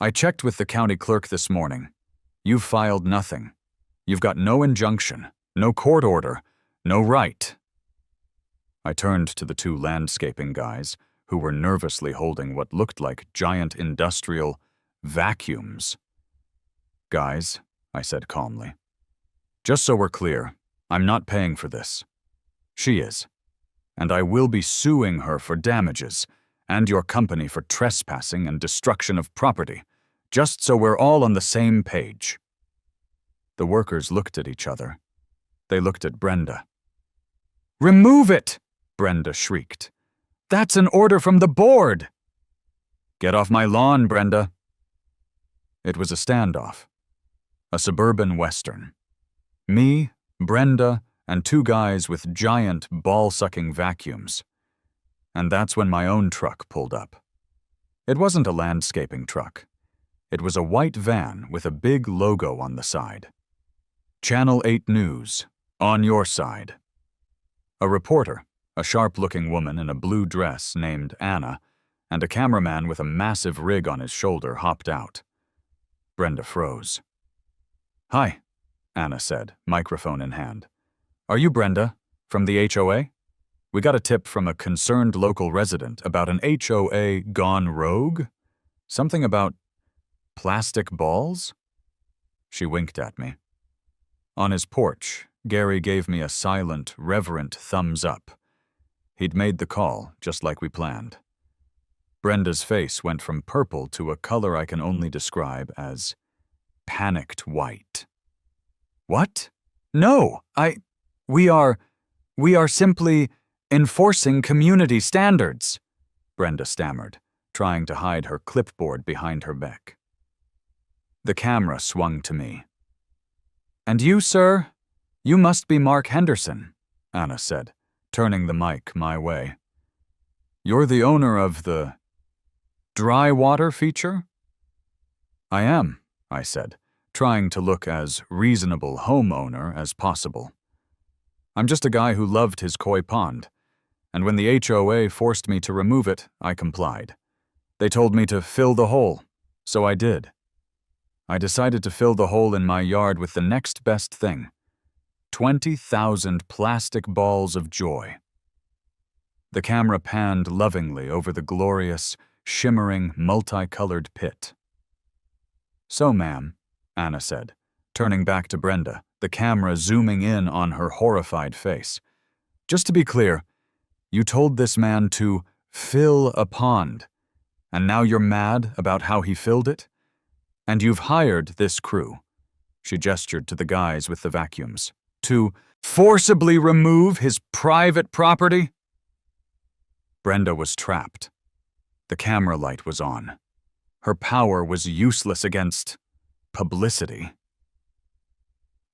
I checked with the county clerk this morning. You've filed nothing. You've got no injunction, no court order, no right. I turned to the 2 landscaping guys, who were nervously holding what looked like giant industrial vacuums. Guys, I said calmly, just so we're clear, I'm not paying for this. She is. And I will be suing her for damages, and your company for trespassing and destruction of property, just so we're all on the same page. The workers looked at each other. They looked at Brenda. Remove it! Brenda shrieked. That's an order from the board! Get off my lawn, Brenda. It was a standoff. A suburban western. Me, Brenda, and two guys with giant ball-sucking vacuums. And that's when my own truck pulled up. It wasn't a landscaping truck. It was a white van with a big logo on the side. Channel 8 News, on your side. A reporter, a sharp-looking woman in a blue dress named Anna, and a cameraman with a massive rig on his shoulder hopped out. Brenda froze. "Hi," Anna said, microphone in hand. "Are you Brenda, from the HOA? We got a tip from a concerned local resident about an HOA gone rogue? Something about plastic balls?" She winked at me. On his porch, Gary gave me a silent, reverent thumbs up. He'd made the call, just like we planned. Brenda's face went from purple to a color I can only describe as panicked white. "What? No, we are simply enforcing community standards," Brenda stammered, trying to hide her clipboard behind her back. The camera swung to me. "And you, sir? You must be Mark Henderson," Anna said, turning the mic my way. "You're the owner of the dry water feature?" "I am," I said, trying to look as reasonable homeowner as possible. "I'm just a guy who loved his koi pond, and when the HOA forced me to remove it, I complied. They told me to fill the hole, so I did. I decided to fill the hole in my yard with the next best thing: 20,000 plastic balls of joy." The camera panned lovingly over the glorious, shimmering, multicolored pit. "So, ma'am," Anna said, turning back to Brenda, the camera zooming in on her horrified face. "Just to be clear, you told this man to fill a pond, and now you're mad about how he filled it? And you've hired this crew," she gestured to the guys with the vacuums, "to forcibly remove his private property?" Brenda was trapped. The camera light was on. Her power was useless against publicity.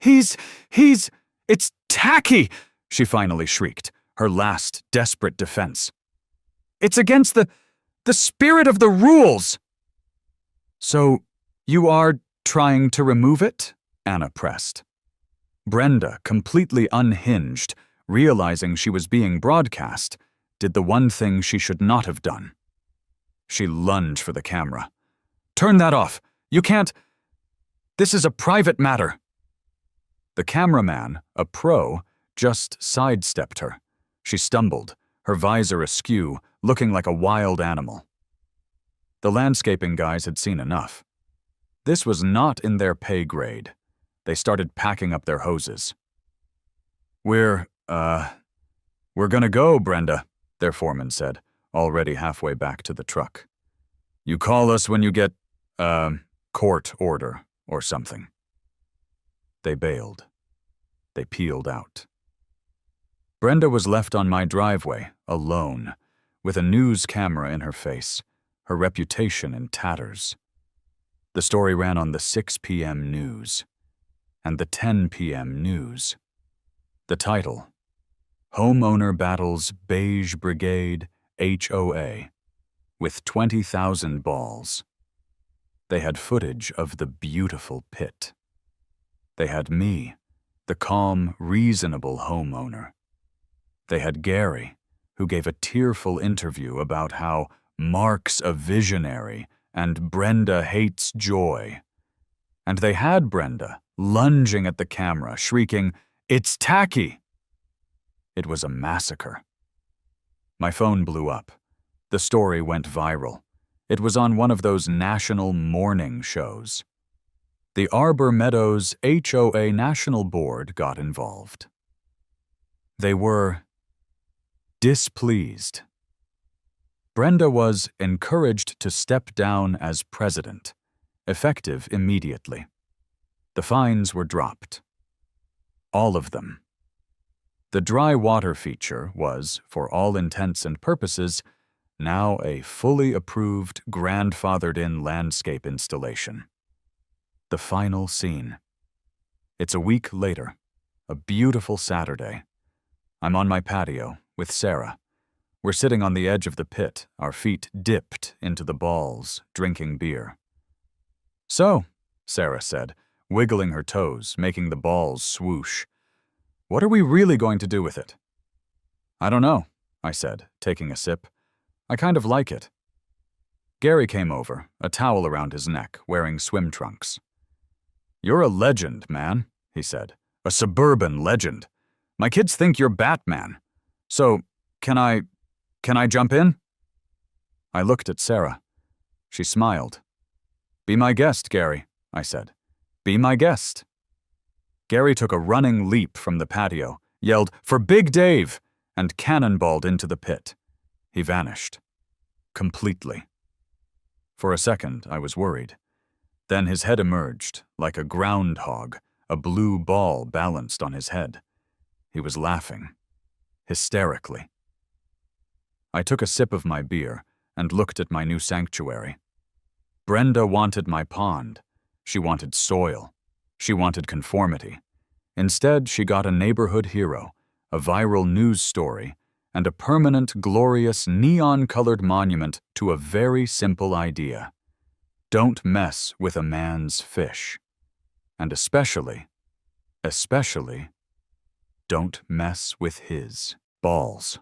It's tacky," she finally shrieked, her last desperate defense. "It's against the spirit of the rules." "So, you are trying to remove it?" Anna pressed. Brenda, completely unhinged, realizing she was being broadcast, did the one thing she should not have done. She lunged for the camera. "Turn that off! You can't! This is a private matter!" The cameraman, a pro, just sidestepped her. She stumbled, her visor askew, looking like a wild animal. The landscaping guys had seen enough. This was not in their pay grade. They started packing up their hoses. We're gonna go, Brenda," their foreman said, already halfway back to the truck. "You call us when you get, court order or something." They bailed. They peeled out. Brenda was left on my driveway, alone, with a news camera in her face, her reputation in tatters. The story ran on the 6 p.m. news and the 10 p.m. news. The title: Homeowner Battles Beige Brigade HOA with 20,000 balls. They had footage of the beautiful pit. They had me, the calm, reasonable homeowner. They had Gary, who gave a tearful interview about how Mark's a visionary and Brenda hates joy. And they had Brenda lunging at the camera, shrieking, "It's tacky!" It was a massacre. My phone blew up. The story went viral. It was on one of those national morning shows. The Arbor Meadows HOA National Board got involved. They were displeased. Brenda was encouraged to step down as president, effective immediately. The fines were dropped. All of them. The dry water feature was, for all intents and purposes, now a fully approved, grandfathered-in landscape installation. The final scene. It's a week later, a beautiful Saturday. I'm on my patio with Sarah. We're sitting on the edge of the pit, our feet dipped into the balls, drinking beer. "So," Sarah said, wiggling her toes, making the balls swoosh, "what are we really going to do with it?" "I don't know," I said, taking a sip. "I kind of like it." Gary came over, a towel around his neck, wearing swim trunks. "You're a legend, man," he said. "A suburban legend. My kids think you're Batman. So, can I jump in?" I looked at Sarah. She smiled. "Be my guest, Gary," I said. "Be my guest." Gary took a running leap from the patio, yelled, "For Big Dave!" and cannonballed into the pit. He vanished. Completely. For a second, I was worried. Then his head emerged, like a groundhog, a blue ball balanced on his head. He was laughing. Hysterically. I took a sip of my beer and looked at my new sanctuary. Brenda wanted my pond. She wanted soil. She wanted conformity. Instead, she got a neighborhood hero, a viral news story, and a permanent, glorious, neon-colored monument to a very simple idea. Don't mess with a man's fish. And especially, don't mess with his balls.